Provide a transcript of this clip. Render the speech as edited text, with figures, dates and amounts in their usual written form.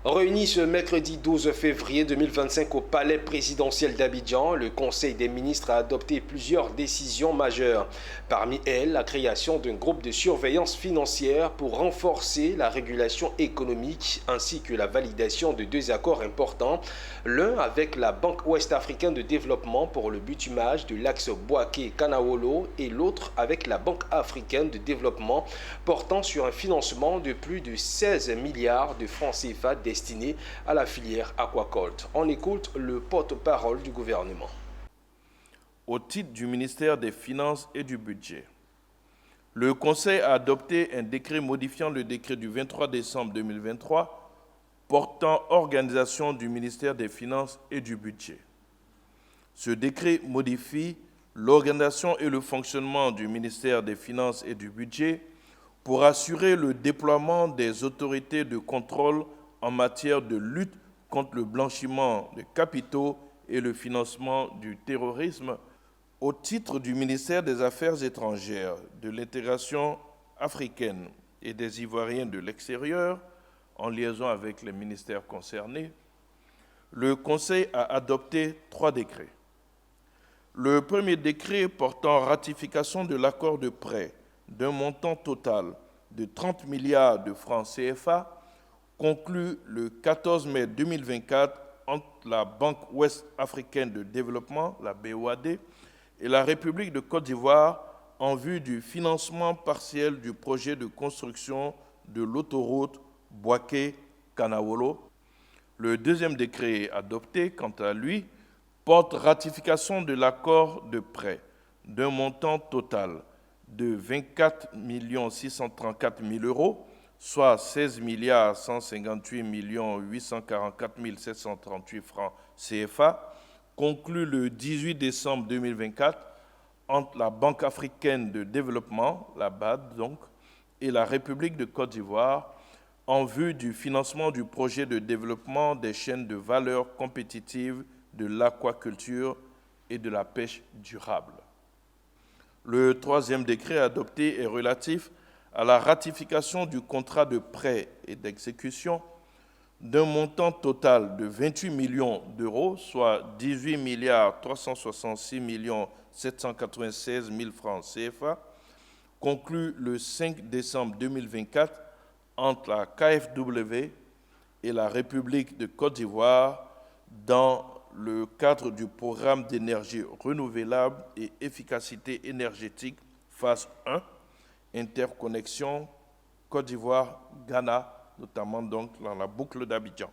Réuni ce mercredi 12 février 2025 au palais présidentiel d'Abidjan, le Conseil des ministres a adopté plusieurs décisions majeures. Parmi elles, la création d'un groupe de surveillance financière pour renforcer la régulation économique ainsi que la validation de deux accords importants, l'un avec la Banque ouest-africaine de développement pour le bitumage de l'axe Bouaké-Kanawolo et l'autre avec la Banque africaine de développement portant sur un financement de plus de 16 milliards de francs CFA destinés à la filière aquacolte. On écoute le porte-parole du gouvernement. Au titre du ministère des Finances et du Budget, le Conseil a adopté un décret modifiant le décret du 23 décembre 2023 portant organisation du ministère des Finances et du Budget. Ce décret modifie l'organisation et le fonctionnement du ministère des Finances et du Budget pour assurer le déploiement des autorités de contrôle en matière de lutte contre le blanchiment de capitaux et le financement du terrorisme au titre du ministère des Affaires étrangères, de l'intégration africaine et des Ivoiriens de l'extérieur, en liaison avec les ministères concernés. Le Conseil a adopté 3 décrets. Le premier décret portant ratification de l'accord de prêt d'un montant total de 30 milliards de francs CFA conclu le 14 mai 2024 entre la Banque ouest-africaine de développement, la BOAD, et la République de Côte d'Ivoire en vue du financement partiel du projet de construction de l'autoroute Bouaké-Kanawolo. Le deuxième décret adopté, quant à lui, porte ratification de l'accord de prêt d'un montant total de 24 634 000 euros, soit 16 158 844 738 francs CFA, conclu le 18 décembre 2024 entre la Banque africaine de développement, la BAD donc, et la République de Côte d'Ivoire en vue du financement du projet de développement des chaînes de valeur compétitives de l'aquaculture et de la pêche durable. Le troisième décret adopté est relatif à la ratification du contrat de prêt et d'exécution d'un montant total de 28 millions d'euros, soit 18 366 796 000 francs CFA, conclu le 5 décembre 2024 entre la KfW et la République de Côte d'Ivoire dans le cadre du programme d'énergie renouvelable et efficacité énergétique phase 1, interconnexion Côte d'Ivoire-Ghana, notamment donc dans la boucle d'Abidjan.